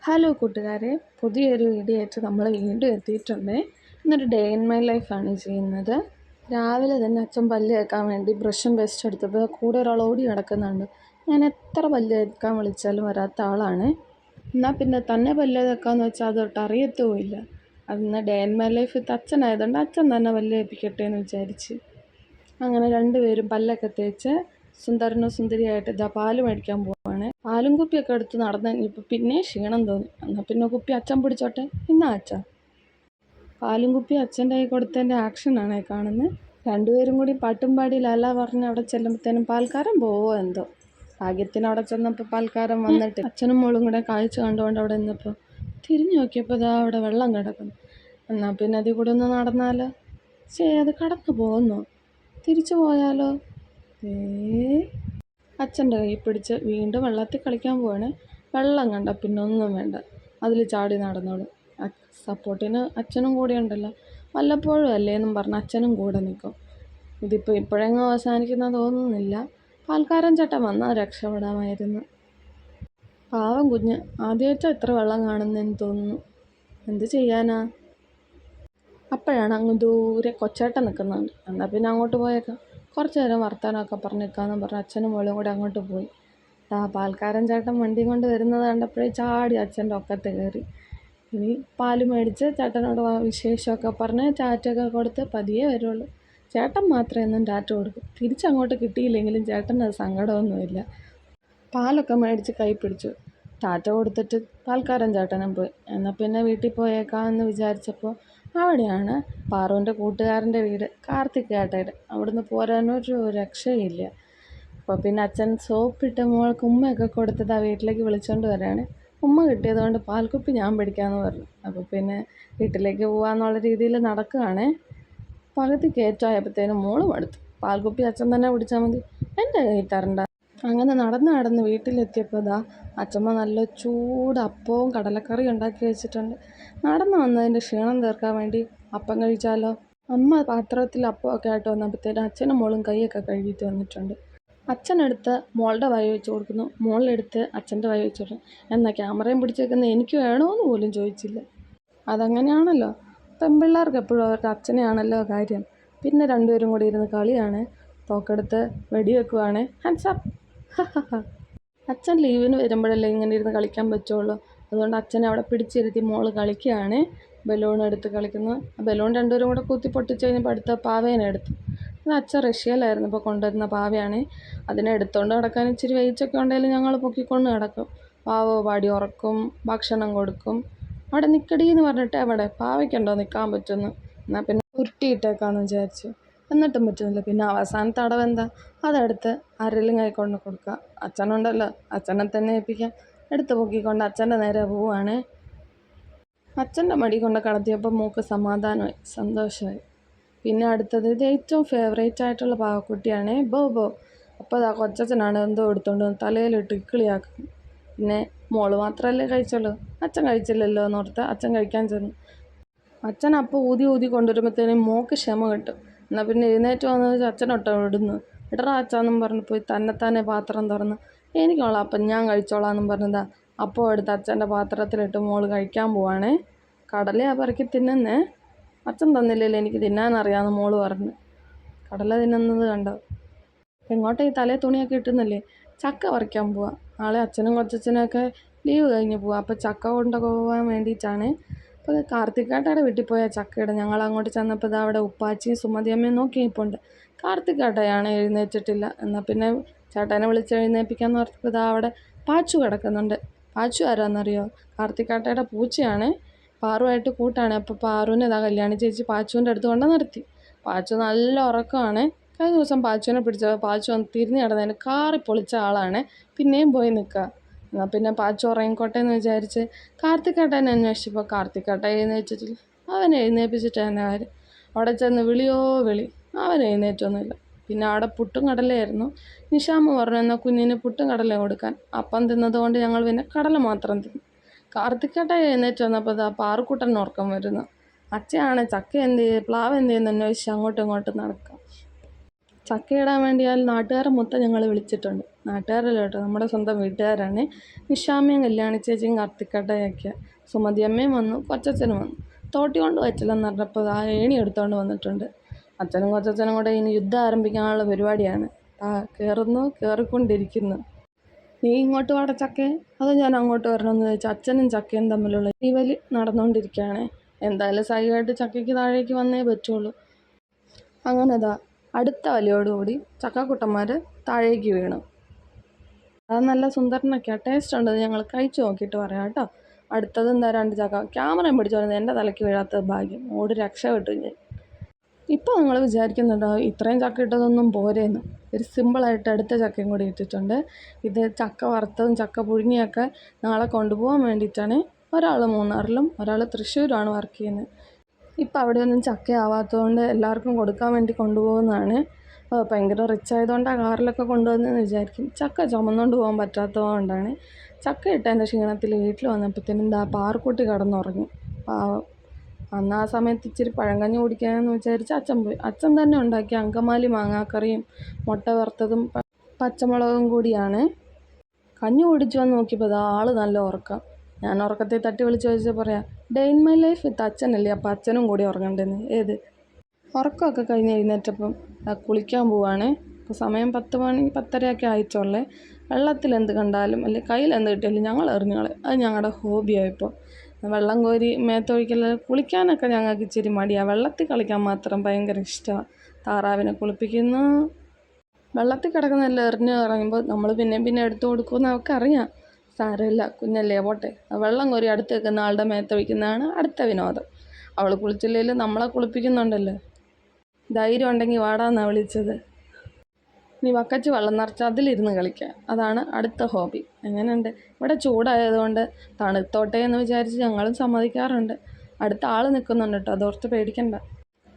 Hello കൂട്ടുകാരെ, പുതിയൊരു video ആയിട്ട് നമ്മൾ വീണ്ടും എത്തിയിട്ടുണ്ട്. ഇന്നൊരു ഡേ ഇൻ മൈ ലൈഫാണ് ചെയ്യുന്നത്. രാവിലെ തന്നെ അച്ഛൻ പല്ല് തേക്കാൻ വേണ്ടി ബ്രഷും പേസ്റ്റ് എടുത്തപ്പോൾ കൂടെ ഒരാൾ ഓടി കിടക്കുന്നുണ്ട്. ഞാൻ എത്ര പല്ല് തേക്കാൻ വിളിച്ചാലും വരാത്ത ആളാണ്. എന്നാൽ പിന്നെ തന്നെ പല്ല് തേക്കാമെന്ന് വെച്ചാൽ അതൊട്ട് അറിയത്തുമില്ല. അന്ന് ഡേ ഇൻ മൈ ലൈഫ് അച്ഛനായതുകൊണ്ട് അച്ഛൻ തന്നെ പല്ല് തേപ്പിക്കട്ടെ എന്ന് വിചാരിച്ച് അങ്ങനെ രണ്ടുപേരും പല്ലൊക്കെ തേച്ച് സുന്ദരനോ സുന്ദരിയായിട്ട് ഇതാ പാല് മേടിക്കാൻ പോവാണ്. പാലും കുപ്പിയൊക്കെ എടുത്ത് നടന്ന് കഴിഞ്ഞപ്പോൾ പിന്നെ ക്ഷീണം തോന്നി. എന്നാൽ പിന്നെ കുപ്പി അച്ഛൻ പിടിച്ചോട്ടെ, ഇന്നാ അച്ഛൻ. പാലും കുപ്പി അച്ഛൻ്റെ കൈ കൊടുത്തതിൻ്റെ ആക്ഷനാണ് കാണുന്നത്. രണ്ടുപേരും കൂടി പാട്ടും പാടി ലാല പറഞ്ഞ് അവിടെ ചെല്ലുമ്പോഴത്തേനും പാൽക്കാരൻ പോവോ എന്തോ. ഭാഗ്യത്തിന് അവിടെ ചെന്നപ്പോൾ പാൽക്കാരൻ വന്നിട്ട് അച്ഛനും മോളും കൂടെ കാഴ്ച കണ്ടുകൊണ്ട് അവിടെ നിന്നപ്പോൾ തിരിഞ്ഞു നോക്കിയപ്പോൾ ഇതാ അവിടെ വെള്ളം കിടക്കുന്നു. എന്നാൽ പിന്നെ അതിൽ കൂടെ ഒന്ന് നടന്നാലോ? അത് കടന്നു പോകുന്നോ? തിരിച്ചു പോയാലോ? അച്ഛൻ്റെ കൈ പിടിച്ച് വീണ്ടും വെള്ളത്തിൽ കളിക്കാൻ പോവാണ്. വെള്ളം കണ്ട പിന്നെ ഒന്നും വേണ്ട, അതിൽ ചാടി നടന്നോളും. സപ്പോർട്ടിന് അച്ഛനും കൂടെ ഉണ്ടല്ലോ, വല്ലപ്പോഴും അല്ലേന്നും പറഞ്ഞ് അച്ഛനും കൂടെ നിൽക്കും. ഇതിപ്പോൾ ഇപ്പോഴെങ്ങും അവസാനിക്കുന്ന തോന്നുന്നില്ല. പാൽക്കാരൻ ചേട്ടൻ വന്നാൽ രക്ഷപ്പെടാമായിരുന്നു. പാവം കുഞ്ഞ് ആദ്യമായിട്ടാണ് ഇത്ര വെള്ളം കാണുന്നതെന്ന് തോന്നുന്നു. എന്ത് ചെയ്യാനാ? അപ്പോഴാണ് അങ്ങ് ദൂരെ കൊച്ചേട്ടൻ നിൽക്കുന്നുണ്ട്. എന്നാൽ പിന്നെ അങ്ങോട്ട് പോയേക്കാം, കുറച്ച് നേരം വർത്തമാനമൊക്കെ പറഞ്ഞ് നിൽക്കാമെന്ന് പറഞ്ഞ് അച്ഛനും മോളും കൂടെ അങ്ങോട്ട് പോയി. പാൽക്കാരൻ ചേട്ടൻ വണ്ടി കൊണ്ട് വരുന്നത് കണ്ടപ്പോഴേ ചാടി അച്ഛൻ്റെ ഒക്കത്ത് കയറി. ഇനി പാല് മേടിച്ച് ചേട്ടനോട് വിശേഷമൊക്കെ പറഞ്ഞ് ടാറ്റയൊക്കെ കൊടുത്ത് പതിയെ വരുള്ളൂ. ചേട്ടൻ മാത്രമേ എന്നും ടാറ്റ കൊടുക്കും. തിരിച്ചങ്ങോട്ട് കിട്ടിയില്ലെങ്കിലും ചേട്ടനത് സങ്കടമൊന്നുമില്ല. പാലൊക്കെ മേടിച്ച് കൈ പിടിച്ചു ടാറ്റ കൊടുത്തിട്ട് പാൽക്കാരൻ ചേട്ടനും പോയി. എന്നാൽ പിന്നെ വീട്ടിൽ പോയേക്കാമെന്ന് വിചാരിച്ചപ്പോൾ അവിടെയാണ് പാറുവിൻ്റെ കൂട്ടുകാരൻ്റെ വീട്, കാർത്തിക് ഏട്ടയുടെ. അവിടുന്ന് പോരാനൊരു രക്ഷയില്ല. അപ്പോൾ പിന്നെ അച്ഛൻ സോപ്പിട്ട് മോൾക്ക് ഉമ്മയൊക്കെ കൊടുത്തത് ആ വീട്ടിലേക്ക് വിളിച്ചുകൊണ്ട് വരികയാണ്. ഉമ്മ കിട്ടിയത് കൊണ്ട് പാൽക്കുപ്പി ഞാൻ പിടിക്കാമെന്ന് പറഞ്ഞു. അപ്പോൾ പിന്നെ വീട്ടിലേക്ക് പോകാമെന്നുള്ള രീതിയിൽ നടക്കുകയാണ്. പകുതി കയറ്റമായപ്പോഴത്തേനും മോള് മടുത്തു. പാൽക്കുപ്പി അച്ഛൻ തന്നെ പിടിച്ചാൽ മതി, എൻ്റെ കയ്യിൽ തരണ്ട. അങ്ങനെ നടന്ന് വീട്ടിലെത്തിയപ്പോൾ ഇതാ അച്ഛമ്മ നല്ല ചൂട് അപ്പവും കടലക്കറിയും ഉണ്ടാക്കി വെച്ചിട്ടുണ്ട്. നടന്നു വന്നതിൻ്റെ ക്ഷീണം തീർക്കാൻ വേണ്ടി അപ്പം കഴിച്ചാലോ? അമ്മ പാത്രത്തിൽ അപ്പമൊക്കെ ആയിട്ട് വന്നപ്പോഴത്തേനും അച്ഛനും മോളും കൈയൊക്കെ കഴുകിയിട്ട് വന്നിട്ടുണ്ട്. അച്ഛനെടുത്ത് മോളുടെ വായി വെച്ച് കൊടുക്കുന്നു, മോളെടുത്ത് അച്ഛൻ്റെ വായി വെച്ച് കൊടുക്കുന്നു. എന്നാൽ ക്യാമറയും പിടിച്ചേക്കുന്നത് എനിക്ക് വേണമെന്ന് പോലും ചോദിച്ചില്ല. അതങ്ങനെയാണല്ലോ, പെൺപിള്ളേർക്ക് എപ്പോഴും അവരുടെ അച്ഛനെയാണല്ലോ കാര്യം. പിന്നെ രണ്ടുപേരും കൂടി ഇരുന്ന് കളിയാണ്. തോക്കെടുത്ത് വെടിവെക്കുവാണ്. ഹാൻഡ്സപ്പ്. അച്ഛൻ ലീവിന് വരുമ്പോഴല്ലേ ഇങ്ങനെ ഇരുന്ന് കളിക്കാൻ പറ്റുള്ളൂ. അതുകൊണ്ട് അച്ഛനെ അവിടെ പിടിച്ചിരുത്തി മോള് കളിക്കുകയാണ്. ബലൂൺ എടുത്ത് കളിക്കുന്നു. ബലൂൺ രണ്ടുപേരും കൂടെ കുത്തി പൊട്ടിച്ച് കഴിഞ്ഞപ്പോൾ അടുത്ത പാവേനെ എടുത്തു. അത് അച്ഛൻ റഷ്യയിലായിരുന്നു ഇപ്പോൾ കൊണ്ടുവരുന്ന പാവയാണ്. അതിനെ എടുത്തുകൊണ്ട് കിടക്കാൻ ഇച്ചിരി വെയിച്ചൊക്കെ ഉണ്ടെങ്കിലും ഞങ്ങൾ പൊക്കിക്കൊണ്ട് കിടക്കും. പാവോ പാടി ഉറക്കും, ഭക്ഷണം കൊടുക്കും. അവിടെ നിൽക്കടി എന്ന് പറഞ്ഞിട്ട് എവിടെ പാവയ്ക്കുണ്ടോ നിൽക്കാൻ പറ്റുന്നു. എന്നാൽ പിന്നെ ഉരുട്ടിയിട്ടേക്കാന്ന് വിചാരിച്ചു. എന്നിട്ടും പറ്റുന്നില്ല. പിന്നെ അവസാനത്തെ അടവെന്താ, അതെടുത്ത് ആരെങ്കിലും കൈ കൊണ്ട് കൊടുക്കുക. അച്ഛനുണ്ടല്ലോ, അച്ഛനെ തന്നെ ഏൽപ്പിക്കാം. എടുത്ത് പൊക്കിക്കൊണ്ട് അച്ഛൻ്റെ നേരെ പോവുകയാണ്. അച്ഛൻ്റെ മടി കൊണ്ട് കടത്തിയപ്പോൾ മൂക്ക് സമാധാനമായി, സന്തോഷമായി. പിന്നെ അടുത്തത് ഇത് ഏറ്റവും ഫേവറേറ്റ് ആയിട്ടുള്ള പാവക്കുട്ടിയാണ് ബോബോ. അപ്പോൾ അതാ കൊച്ചച്ഛനാണ് എന്തോ എടുത്തോണ്ട് തലയിലിട്ട് ഇക്കിളിയാക്കും. പിന്നെ മോള് മാത്രമല്ലേ കഴിച്ചുള്ളൂ, അച്ഛൻ കഴിച്ചില്ലല്ലോ എന്നോർത്ത് അച്ഛൻ കഴിക്കാൻ ചെന്നു. അച്ഛൻ അപ്പോൾ ഊതി കൊണ്ടുവരുമ്പോഴത്തേനും മോൾക്ക് ക്ഷമ കിട്ടും. എന്നാൽ പിന്നെ എഴുന്നേറ്റ് വന്നു വെച്ചാൽ അച്ഛനൊട്ടോ ഇടുന്നു. ഇടറാ അച്ഛാന്നും പറഞ്ഞ് പോയി തന്നെത്താനെ പാത്രം തുറന്ന് എനിക്കുള്ള അപ്പം ഞാൻ കഴിച്ചോളാമെന്നും പറഞ്ഞതാ അപ്പോൾ എടുത്ത് അച്ഛൻ്റെ പാത്രത്തിലിട്ട് മോള് കഴിക്കാൻ പോവാണ്. കടലയാണ് പറക്കി തിന്നുന്നേ. അച്ഛൻ തന്നില്ലല്ലോ, എനിക്ക് തിന്നാനറിയാമെന്ന് മോള് പറഞ്ഞു. കടല തിന്നുന്നത് കണ്ടോ? എങ്ങോട്ടേ ഈ തലേ തുണിയൊക്കെ ഇട്ടുന്നില്ലേ? ചക്ക പറിക്കാൻ പോവാം. നാളെ അച്ഛനും കൊച്ചച്ഛനൊക്കെ ലീവ് കഴിഞ്ഞ് പോവാം. അപ്പോൾ ചക്ക കൊണ്ടുപോകാൻ വേണ്ടിയിട്ടാണ്. അപ്പോൾ കാർത്തികേട്ടയുടെ വീട്ടിൽ പോയാൽ ചക്കയുടെ ഞങ്ങൾ അങ്ങോട്ട് ചെന്നപ്പോൾ ഇതാ അവിടെ ഉപ്പാച്ചിയും സുമതിയമ്മയും നോക്കി നിൽപ്പുണ്ട്. കാർത്തികേട്ടയാണ് എഴുന്നേറ്റിട്ടില്ല. എന്നാൽ പിന്നെ ചേട്ടനെ വിളിച്ച് എഴുന്നേൽപ്പിക്കാമെന്ന് പറഞ്ഞപ്പോൾ ഇതാ അവിടെ പാച്ചു കിടക്കുന്നുണ്ട്. പാച്ചു ആരാന്നറിയോ? കാർത്തികേട്ടയുടെ പൂച്ചയാണ്. പാറുമായിട്ട് കൂട്ടാണ്. അപ്പോൾ പാറുവിനെ ഇതാ കല്യാണി ചേച്ചി പാച്ചുവിൻ്റെ അടുത്ത് കൊണ്ട് നിർത്തി. പാച്ചു നല്ല ഉറക്കമാണ്. കഴിഞ്ഞ ദിവസം പാച്ചുവിനെ പിടിച്ചപ്പോൾ പാച്ചു വന്ന് തിരിഞ്ഞ് കിടന്നതിന് കാറി പൊളിച്ച ആളാണ്. പിന്നെയും പോയി നിൽക്കുക. എന്നാൽ പിന്നെ പാച്ചു ഉറങ്ങിക്കോട്ടെ എന്ന് വിചാരിച്ച് കാർത്തികേട്ടനെ അന്വേഷിച്ചപ്പോൾ കാർത്തികേട്ടൻ എഴുന്നേറ്റിട്ടില്ല. അവനെ എഴുന്നേൽപ്പിച്ചിട്ട് തന്നെ കാര്യം. അവിടെ ചെന്ന് വിളിയോ വിളി, അവൻ എഴുന്നേറ്റൊന്നുമില്ല. പിന്നെ അവിടെ പുട്ടും കടലയായിരുന്നു. നിഷാമ്മ പറഞ്ഞു എന്നാൽ കുഞ്ഞിന് പുട്ടും കടല കൊടുക്കാൻ. അപ്പം തിന്നതുകൊണ്ട് ഞങ്ങൾ പിന്നെ കടല മാത്രം തിന്നു. കാർത്തികേട്ടൻ എഴുന്നേറ്റ് വന്നപ്പോൾ ഇതാ പാറുക്കുട്ടൻ ഉറക്കം വരുന്നു. അച്ഛയാണ് ചക്ക എന്ത് ചെയ്ത് പ്ലാവ് എന്ത് ചെയ്യുന്നു അന്വേഷിച്ച് അങ്ങോട്ടും ഇങ്ങോട്ടും നടക്കാം. ചക്കയിടാൻ വേണ്ടിയാൽ നാട്ടുകാരെ മൊത്തം ഞങ്ങൾ വിളിച്ചിട്ടുണ്ട്. നാട്ടുകാരല്ല കേട്ടോ, നമ്മുടെ സ്വന്തം വീട്ടുകാരാണ്. നിഷാമ്മയും കല്യാണി ചേച്ചിയും കാർത്തിക്കേട്ടയൊക്കെ. സുമതിയമ്മയും വന്നു, കൊച്ചച്ഛനും വന്നു. തോട്ടി കൊണ്ട് വെച്ചില്ലെന്ന് പറഞ്ഞപ്പോൾ ആ ഏണി എടുത്തുകൊണ്ട് വന്നിട്ടുണ്ട്. അച്ഛനും കൊച്ചച്ഛനും കൂടെ ഇനി യുദ്ധം ആരംഭിക്കാനുള്ള പരിപാടിയാണ്. കയറിക്കൊണ്ടിരിക്കുന്നു. നീ ഇങ്ങോട്ട് വാട ചക്കേ, അതോ ഞാൻ അങ്ങോട്ട് വരണമെന്ന് ചോദിച്ചാൽ അച്ഛനും ചക്കയും തമ്മിലുള്ള തീവലി നടന്നുകൊണ്ടിരിക്കുകയാണ്. എന്തായാലും സൈഡായിട്ട് ചക്കയ്ക്ക് താഴേക്ക് വന്നേ പറ്റുള്ളൂ. അങ്ങനെതാ അടുത്ത വലിയോടുകൂടി ചക്കക്കുട്ടന്മാർ താഴേക്ക് വീണു. അത് നല്ല സുന്ദരനൊക്കെയാണ്, ടേസ്റ്റ് ഉണ്ട്, ഞങ്ങൾ കഴിച്ചു നോക്കിയിട്ട് പറയാം കേട്ടോ. അടുത്തത് എന്താ 2 ചക്ക. ക്യാമറയും പിടിച്ചു വരുന്നത് എൻ്റെ തലയ്ക്ക് വീഴാത്തത് ഭാഗ്യം. ഓടി രക്ഷപ്പെട്ടു ഞാൻ. ഇപ്പോൾ നിങ്ങൾ വിചാരിക്കുന്നുണ്ടോ ഇത്രയും ചക്ക ഇട്ടതൊന്നും പോരേന്ന്. ഒരു സിമ്പിളായിട്ട് അടുത്ത ചക്കയും കൂടി ഇട്ടിട്ടുണ്ട്. ഇത് ചക്ക വറുത്തതും ചക്ക പുഴുങ്ങിയൊക്കെ നാളെ കൊണ്ടുപോകാൻ വേണ്ടിയിട്ടാണ്. ഒരാൾ മൂന്നാറിലും ഒരാൾ തൃശ്ശൂരുമാണ് വർക്ക് ചെയ്യുന്നത്. ഇപ്പം അവിടെയൊന്നും ചക്ക ആവാത്തതുകൊണ്ട് എല്ലാവർക്കും കൊടുക്കാൻ വേണ്ടി കൊണ്ടുപോകുന്നതാണ്. ഭയങ്കര റിച്ച് ആയതുകൊണ്ടാണ് കാറിലൊക്കെ കൊണ്ടുവന്നതെന്ന് വിചാരിക്കും. ചക്ക ചുമന്നുകൊണ്ട് പോകാൻ പറ്റാത്തതുകൊണ്ടാണ്. ചക്ക ഇട്ടതിൻ്റെ ക്ഷീണത്തിൽ വീട്ടിൽ വന്നപ്പോഴത്തേനും പാറക്കുട്ടി കിടന്നുറങ്ങി. പാവം. അന്ന് ആ സമയത്ത് ഇച്ചിരി പഴങ്കഞ്ഞി കുടിക്കാമെന്ന് വിചാരിച്ച് അച്ഛൻ പോയി. അച്ഛൻ തന്നെ ഉണ്ടാക്കിയ അങ്കമാലി മാങ്ങാക്കറിയും മുട്ട വറുത്തതും പച്ചമുളകും കൂടിയാണ്. കഞ്ഞി കുടിച്ച് വന്ന് നോക്കിയപ്പോൾ ആൾ നല്ല ഉറക്കം. ഞാൻ ഉറക്കത്തെ തട്ടി വിളിച്ച് ചോദിച്ചാൽ പറയാം, day in my life with അച്ഛനല്ലേ, അപ്പോൾ അച്ഛനും കൂടി ഉറങ്ങണ്ടെന്ന്. ഏത് ഉറക്കമൊക്കെ കഴിഞ്ഞ് എഴുന്നേറ്റപ്പം കുളിക്കാൻ പോവാണ്. ഇപ്പോൾ സമയം 10 മണി 10:30 ആയിട്ടുള്ളേ. വെള്ളത്തിൽ എന്ത് കണ്ടാലും അല്ലെങ്കിൽ കയ്യിൽ എന്ത് കിട്ടിയാലും ഞങ്ങൾ എറിഞ്ഞോളെ. അത് ഞങ്ങളുടെ ഹോബിയായിപ്പോൾ. വെള്ളം കോരി മേത്തൊഴിക്കൽ, കുളിക്കാനൊക്കെ ഞങ്ങൾക്ക് ഇച്ചിരി മടിയാണ്. വെള്ളത്തിൽ കളിക്കാൻ മാത്രം ഭയങ്കര ഇഷ്ടമാണ്. താറാവിനെ കുളിപ്പിക്കുന്നു, വെള്ളത്തിൽ കിടക്കുന്നതെല്ലാം എറിഞ്ഞ് ഇറങ്ങുമ്പോൾ നമ്മൾ പിന്നെ എടുത്തു കൊടുക്കുമെന്ന് അവൾക്ക് അറിയാം. സാരമില്ല, കുഞ്ഞല്ലേ പോട്ടെ. വെള്ളം കോരി അടുത്ത് വെക്കുന്ന ആളുടെ മേത്തൊഴിക്കുന്നതാണ് അടുത്ത വിനോദം. അവൾ കുളിച്ചില്ലെങ്കിലും നമ്മളെ കുളിപ്പിക്കുന്നുണ്ടല്ലോ. ധൈര്യം ഉണ്ടെങ്കിൽ വാടാന്നാണ് വിളിച്ചത്. ഇനി വക്കച്ച് വെള്ളം നിറച്ച് അതിലിരുന്ന് കളിക്കുക, അതാണ് അടുത്ത ഹോബി. എങ്ങനെയുണ്ട്? ഇവിടെ ചൂടായതുകൊണ്ട് തണുത്തോട്ടെ എന്ന് വിചാരിച്ച് ഞങ്ങളും സമ്മതിക്കാറുണ്ട്. അടുത്ത ആൾ നിൽക്കുന്നുണ്ട് കേട്ടോ, അതോർത്ത് പേടിക്കണ്ട.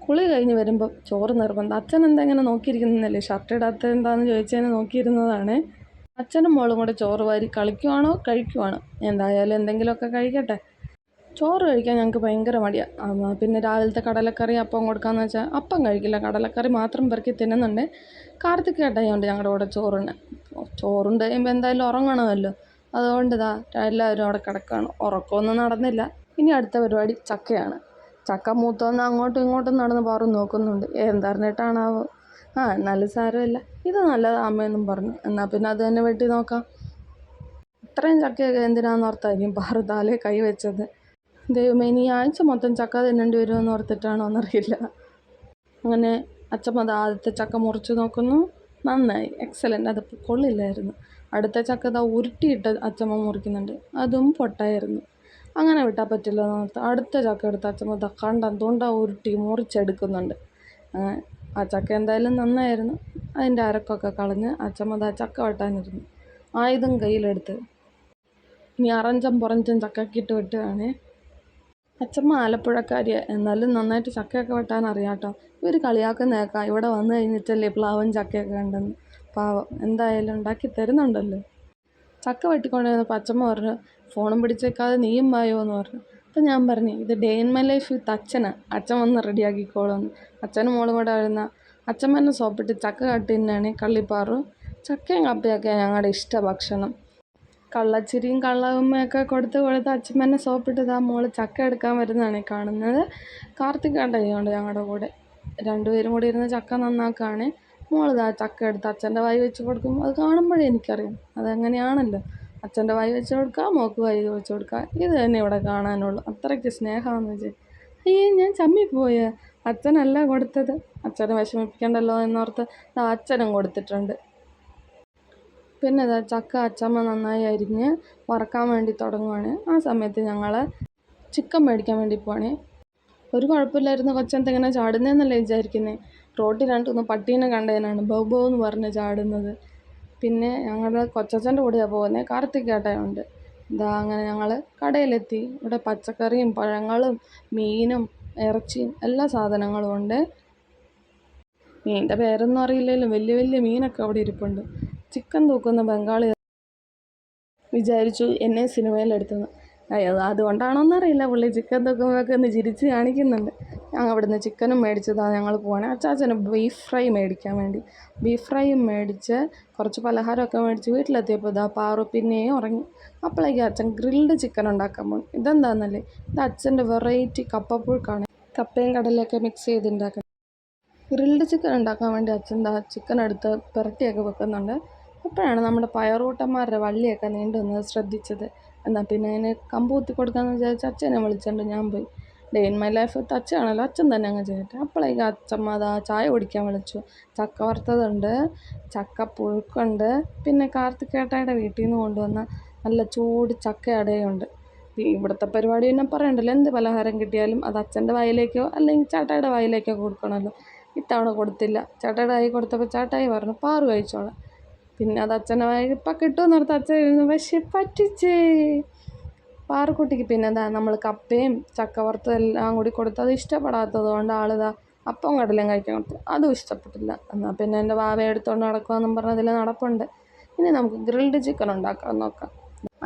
കുളി കഴിഞ്ഞ് വരുമ്പം ചോറ് നിർബന്ധം. അച്ഛൻ എന്തെങ്ങനെ നോക്കിയിരിക്കുന്നല്ലേ, ഷർട്ട് ഇടാത്ത എന്താണെന്ന് ചോദിച്ചതിന് നോക്കിയിരുന്നതാണ്. അച്ഛനും മോളും കൂടെ ചോറ് വാരി കളിക്കുവാണോ കഴിക്കുവാണോ, എന്തായാലും എന്തെങ്കിലുമൊക്കെ കഴിക്കട്ടെ. ചോറ് കഴിക്കാൻ ഞങ്ങൾക്ക് ഭയങ്കര മടിയാണ്. പിന്നെ രാവിലത്തെ കടലക്കറി അപ്പം കൊടുക്കാമെന്ന് വെച്ചാൽ അപ്പം കഴിക്കില്ല, കടലക്കറി മാത്രം പെറുക്കി തിന്നുന്നുണ്ട്. കാർത്തികേട്ടയുണ്ട് ഞങ്ങളുടെ കൂടെ ചോറുണ്ട് കഴിയുമ്പോൾ എന്തായാലും ഉറങ്ങണമല്ലോ. അതുകൊണ്ട് എല്ലാവരും അവിടെ കിടക്കുകയാണ്. ഉറക്കമൊന്നും നടന്നില്ല. ഇനി അടുത്ത പരിപാടി ചക്കയാണ്. ചക്ക മൂത്തോന്ന് അങ്ങോട്ടും ഇങ്ങോട്ടും നടന്ന് പാറും നോക്കുന്നുണ്ട്. എന്തറിഞ്ഞിട്ടാണാവോ. എന്നാലും സാരമില്ല, ഇത് നല്ലതാ അമ്മയെന്നും പറഞ്ഞു. എന്നാൽ പിന്നെ അത് തന്നെ വെട്ടി നോക്കാം. ഇത്രയും ചക്കയൊക്കെ എന്തിനാണെന്നോർത്തായിരിക്കും പാറു താലേ കൈ വെച്ചത്. ദൈവമേ, ഇനി ആഴ്ച മൊത്തം ചക്ക തിന്നേണ്ടി വരുമെന്ന് ഓർത്തിട്ടാണോ എന്നറിയില്ല. അങ്ങനെ അച്ഛമ്മ ആദ്യത്തെ ചക്ക മുറിച്ച് നോക്കുന്നു. നന്നായി, എക്സലൻ്റ്. അത് കൊള്ളില്ലായിരുന്നു. അടുത്ത ചക്ക ഉരുട്ടിയിട്ട് അച്ഛമ്മ മുറിക്കുന്നുണ്ട്. അതും പൊട്ടായിരുന്നു. അങ്ങനെ വിട്ടാൽ പറ്റില്ല എന്നോർത്ത് അടുത്ത ചക്ക എടുത്ത് അച്ഛമ്മ കണ്ടം ഉരുട്ടി മുറിച്ചെടുക്കുന്നുണ്ട്. ആ ചക്ക എന്തായാലും നന്നായിരുന്നു. അതിൻ്റെ അരക്കൊക്കെ കളഞ്ഞ് അച്ഛമ്മ ചക്ക വെട്ടാനിരുന്നു. ആയുധം കയ്യിലെടുത്ത് ഇനി അറഞ്ചം പുറഞ്ചം ചക്കക്കിട്ട് വെട്ടുകയാണ്. അച്ഛമ്മ ആലപ്പുഴക്കാരിയാണ്, എന്നാലും നന്നായിട്ട് ചക്കയൊക്കെ വെട്ടാൻ അറിയാം കേട്ടോ. ഇവർ കളിയാക്കുന്നേക്കാം ഇവിടെ വന്നു കഴിഞ്ഞിട്ടല്ലേ പ്ലാവും ചക്കയൊക്കെ കണ്ടെന്ന്. പാവം, എന്തായാലും ഉണ്ടാക്കി തരുന്നുണ്ടല്ലോ. ചക്ക വെട്ടിക്കൊണ്ടിരുന്നപ്പോൾ അച്ഛമ്മ പറഞ്ഞു, ഫോണും പിടിച്ചേക്കാതെ നീയും വായോ എന്ന് പറഞ്ഞു. അപ്പം ഞാൻ പറഞ്ഞു, ഇത് ഡേ ഇൻ മൈ ലൈഫ് വിത്ത് അച്ഛനാണ്, അച്ഛൻ വന്ന് റെഡിയാക്കിക്കോളുമെന്ന്. അച്ഛനും മോളും കൂടെ വരുന്ന അച്ഛമ്മേനെ സോപ്പിട്ട് ചക്ക കട്ടിന്നാണ് കള്ളിപ്പാറും. ചക്കയും കപ്പയൊക്കെയാണ് ഞങ്ങളുടെ ഇഷ്ട ഭക്ഷണം. കള്ളച്ചിരിയും കള്ളവുമ്മയൊക്കെ കൊടുത്ത് അച്ഛമ്മേനെ സോപ്പിട്ട് മോള് ചക്ക എടുക്കാൻ വരുന്നതാണ് കാണുന്നത്. കാർത്തികേട്ടയുണ്ട് ഞങ്ങളുടെ കൂടെ. 2 പേരും കൂടി ഇരുന്ന് ചക്ക നന്നാക്കുകയാണ്. മോള് ചക്ക എടുത്ത് അച്ഛൻ്റെ വായി വെച്ച് കൊടുക്കും. അത് കാണുമ്പോഴേ എനിക്കറിയാം അതെങ്ങനെയാണല്ലോ. അച്ഛൻ്റെ വായി വെച്ച് കൊടുക്കുക, മോൾക്ക് വായി വെച്ച് കൊടുക്കുക, ഇത് തന്നെ ഇവിടെ കാണാനുള്ളൂ. അത്രയ്ക്ക് സ്നേഹമാണെന്ന് വെച്ചാൽ. അയ്യേ, ഞാൻ ചമ്മിപ്പോയ. അച്ഛനല്ല കൊടുത്തത്. അച്ഛനെ വിഷമിപ്പിക്കണ്ടല്ലോ എന്നോർത്ത് അച്ഛനും കൊടുത്തിട്ടുണ്ട്. പിന്നെ ചക്ക അച്ചമ്മ നന്നായി അരിഞ്ഞ് വറക്കാൻ വേണ്ടി തുടങ്ങുവാണ്. ആ സമയത്ത് ഞങ്ങൾ ചിക്കൻ മേടിക്കാൻ വേണ്ടി പോവാണ്. ഒരു കുഴപ്പമില്ലായിരുന്നു. കൊച്ചെന്തെങ്ങനെ ചാടുന്നതെന്നല്ലേ വിചാരിക്കുന്നത്. റോട്ടിൽ 2-3 പട്ടീനെ കണ്ടതിനാണ് ബൗ എന്ന് പറഞ്ഞ് ചാടുന്നത്. പിന്നെ ഞങ്ങൾ കൊച്ചച്ഛൻ്റെ കൂടെയാണ് പോകുന്നത്. കാർത്തികേട്ടയുണ്ട്. അങ്ങനെ ഞങ്ങൾ കടയിലെത്തി. ഇവിടെ പച്ചക്കറിയും പഴങ്ങളും മീനും ഇറച്ചിയും എല്ലാ സാധനങ്ങളും ഉണ്ട്. മീനിൻ്റെ പേരൊന്നും അറിയില്ലെങ്കിലും വലിയ വലിയ മീനൊക്കെ അവിടെ ഇരിപ്പുണ്ട്. ചിക്കൻ തൂക്കുന്ന ബംഗാളി വിചാരിച്ചു എന്നെ സിനിമയിലെടുത്തെന്ന്. അതുകൊണ്ടാണോന്നറിയില്ല, പുള്ളി ചിക്കൻ തൂക്കുമ്പോഴൊക്കെ ഒന്ന് ചിരിച്ച് കാണിക്കുന്നുണ്ട്. അവിടുന്ന് ചിക്കനും മേടിച്ചതാണ് ഞങ്ങൾ പോവാണ്. അച്ചാച്ചന് ബീഫ് ഫ്രൈ മേടിക്കാൻ വേണ്ടി ബീഫ് ഫ്രൈയും മേടിച്ച് കുറച്ച് പലഹാരമൊക്കെ മേടിച്ച് വീട്ടിലെത്തിയപ്പോൾ ഇതാ പാറു പിന്നെയും ഉറങ്ങി. അപ്പോഴേക്കും അച്ഛൻ ഗ്രിൽഡ് ചിക്കൻ ഉണ്ടാക്കാൻ പോകും. ഇതെന്താണെന്നല്ലേ, ഇത് അച്ഛൻ്റെ വെറൈറ്റി കപ്പപ്പുഴുക്കാണ്. കപ്പയും കടലയൊക്കെ മിക്സ് ചെയ്തുണ്ടാക്കുന്നത്. ഗ്രിൽഡ് ചിക്കൻ ഉണ്ടാക്കാൻ വേണ്ടി അച്ഛൻ ദാ ചിക്കൻ എടുത്ത് പുരട്ടിയൊക്കെ വെക്കുന്നുണ്ട്. അപ്പോഴാണ് നമ്മുടെ പയറൂട്ടന്മാരുടെ വള്ളിയൊക്കെ നീണ്ടു നിന്നത് ശ്രദ്ധിച്ചത്. എന്നാൽ പിന്നെ അതിന് കമ്പ് കുത്തി കൊടുക്കാമെന്ന് വിചാരിച്ച് അച്ഛനെ വിളിച്ചുകൊണ്ട് ഞാൻ പോയി. Day in my life with അച്ഛനാണല്ലോ, അച്ഛൻ തന്നെ അങ്ങ് ചെയ്യട്ടെ. അപ്പോഴേക്കും അച്ഛമ്മ അതാ ചായ കുടിക്കാൻ വിളിച്ചു. ചക്ക വറുത്തതുണ്ട്, ചക്ക പുഴുക്കുണ്ട്, പിന്നെ കാർത്തികേട്ടായുടെ വീട്ടിൽ നിന്ന് കൊണ്ടുവന്ന നല്ല ചൂട് ചക്ക അടയുണ്ട്. ഇവിടുത്തെ പരിപാടി പിന്നെ പറയണ്ടല്ലോ, എന്ത് പലഹാരം കിട്ടിയാലും അത് അച്ഛൻ്റെ വായിലേക്കോ അല്ലെങ്കിൽ ചേട്ടായുടെ വായിലേക്കോ കൊടുക്കണമല്ലോ. ഇത്തവണ കൊടുത്തില്ല. ചേട്ടായുടെ കൈ കൊടുത്തപ്പോൾ ചേട്ടായി പറഞ്ഞു പാറു കഴിച്ചോളാം. പിന്നെ അത് അച്ഛൻ്റെ വായിൽ ഇപ്പം കിട്ടുമെന്ന് ഓർത്ത് അച്ഛൻ ഇരുന്നു, പക്ഷേ പറ്റിച്ചേ. പാറുക്കുട്ടിക്ക് പിന്നെ എന്താ നമ്മൾ കപ്പയും ചക്ക വറുത്തതെല്ലാം കൂടി കൊടുത്ത് അത് ഇഷ്ടപ്പെടാത്തത് കൊണ്ട് ആളിതാ അപ്പം കടലയും കഴിക്കാൻ കൊടുത്തു. അതും ഇഷ്ടപ്പെട്ടില്ല. എന്നാൽ പിന്നെ എൻ്റെ വാവ എടുത്തുകൊണ്ട് നടക്കുമെന്നും പറഞ്ഞ് അതിൽ നടപ്പുണ്ട്. ഇനി നമുക്ക് ഗ്രിൽഡ് ചിക്കൻ ഉണ്ടാക്കാൻ നോക്കാം.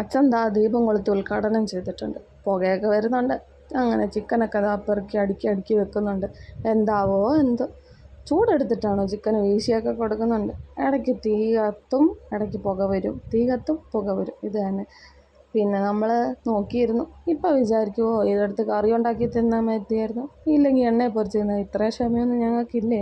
അച്ഛൻ ദാ ദീപം കൊളുത്തി ഉദ്ഘാടനം ചെയ്തിട്ടുണ്ട്. പുകയൊക്കെ വരുന്നുണ്ട്. അങ്ങനെ ചിക്കനൊക്കെ ദാ പെറുക്കി അടുക്കി വെക്കുന്നുണ്ട്. എന്താവോ എന്തോ, ചൂടെടുത്തിട്ടാണോ ചിക്കന് വീശിയൊക്കെ കൊടുക്കുന്നുണ്ട്. ഇടയ്ക്ക് തീ കത്തും, ഇടയ്ക്ക് പുക വരും, തീ കത്തും പുക വരും, ഇത് തന്നെ. പിന്നെ നമ്മൾ നോക്കിയിരുന്നു. ഇപ്പം വിചാരിക്കുമോ ഇതെടുത്ത് കറി ഉണ്ടാക്കി തിന്നാൽ മതിയായിരുന്നു, ഇല്ലെങ്കിൽ എണ്ണയെ പൊരിച്ച് തിന്നാൽ. ഇത്രയും ക്ഷമയൊന്നും ഞങ്ങൾക്കില്ലേ.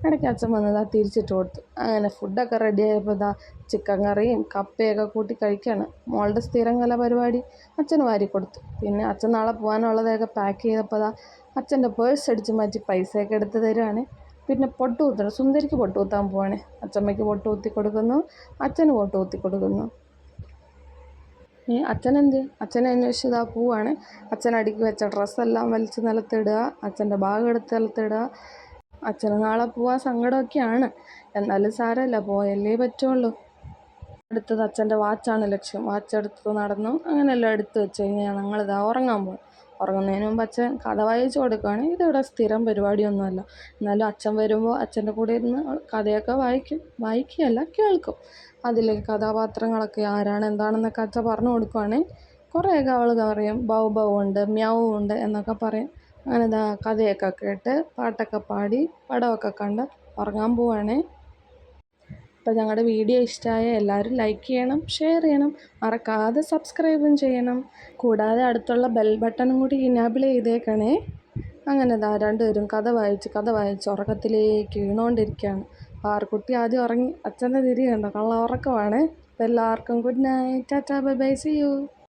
ഇടയ്ക്ക് അച്ഛൻ വന്നതാ തിരിച്ചിട്ട് കൊടുത്തു. അങ്ങനെ ഫുഡൊക്കെ റെഡി ആയപ്പോൾ ഇതാ ചിക്കൻ കറിയും കപ്പയൊക്കെ കൂട്ടി കഴിക്കുകയാണ്. മോളുടെ സ്ഥിരം കല പരിപാടി അച്ഛന് വാരി കൊടുത്തു. പിന്നെ അച്ഛൻ നാളെ പോകാനുള്ളതൊക്കെ പാക്ക് ചെയ്തപ്പോൾ ഇതാ അച്ഛൻ്റെ പേഴ്സ് അടിച്ച് മാറ്റി പൈസയൊക്കെ എടുത്ത് തരുവാണ്. പിന്നെ പൊട്ട് കുത്തണം, സുന്ദരിക്ക് പൊട്ട് കുത്താൻ പോവാണ്. അച്ഛമ്മയ്ക്ക് പൊട്ട് കുത്തി കൊടുക്കുന്നു, അച്ഛന് പൊട്ട് കുത്തി കൊടുക്കുന്നു. അച്ഛനെ അന്വേഷിച്ച് ഇതാ പോവാണ്. അച്ഛൻ അടുക്കി വെച്ച ഡ്രസ്സെല്ലാം വലിച്ച് നിലത്തിടുക, അച്ഛൻ്റെ ബാഗ് എടുത്ത് നിലത്തിടുക. അച്ഛന് നാളെ പോവാൻ സങ്കടമൊക്കെയാണ്, എന്നാലും സാരമില്ല, പോയല്ലേ പറ്റുള്ളൂ. അടുത്തത് അച്ഛൻ്റെ വാച്ചാണ് ലക്ഷ്യം. വാച്ച് എടുത്ത് നടന്നു. അങ്ങനെയെല്ലാം എടുത്ത് വെച്ച് കഴിഞ്ഞാൽ ഞങ്ങളിതാ ഉറങ്ങാൻ പോകും. ഉറങ്ങുന്നതിന് മുമ്പ് അച്ഛൻ കഥ വായിച്ച് കൊടുക്കുകയാണ്. ഇതിവിടെ സ്ഥിരം പരിപാടിയൊന്നുമല്ല, എന്നാലും അച്ഛൻ വരുമ്പോൾ അച്ഛൻ്റെ കൂടെ ഇരുന്ന് കഥയൊക്കെ വായിക്കുകയല്ല കേൾക്കും. അതിലെ കഥാപാത്രങ്ങളൊക്കെ ആരാണ് എന്താണെന്നൊക്കെ അച്ഛൻ പറഞ്ഞു കൊടുക്കുവാണ്. കുറേയൊക്കെ അവൾ പറയും, ബൗ ബൗ ഉണ്ട്, മ്യാവും ഉണ്ട് എന്നൊക്കെ പറയും. അങ്ങനെ ഇതാ കഥയൊക്കെ കേട്ട് പാട്ടൊക്കെ പാടി പടമൊക്കെ കണ്ട് ഉറങ്ങാൻ പോവാണ്. അപ്പോൾ ഞങ്ങളുടെ വീഡിയോ ഇഷ്ടമായ എല്ലാവരും ലൈക്ക് ചെയ്യണം, ഷെയർ ചെയ്യണം, മറക്കാതെ സബ്സ്ക്രൈബും ചെയ്യണം. കൂടാതെ അടുത്തുള്ള ബെൽ ബട്ടണും കൂടി ഇനാബിൾ ചെയ്തേക്കണേ. അങ്ങനെ ദാ രണ്ടുപേരും കഥ വായിച്ച് ഉറക്കത്തിലേക്ക് വീണുകൊണ്ടിരിക്കുകയാണ്. പാറുക്കുട്ടി ആദ്യം ഉറങ്ങി. അച്ഛൻ്റെ തിരി കണ്ടോ, കള്ള ഉറക്കമാണ്. അപ്പോൾ എല്ലാവർക്കും good night, tata bye bye, see U.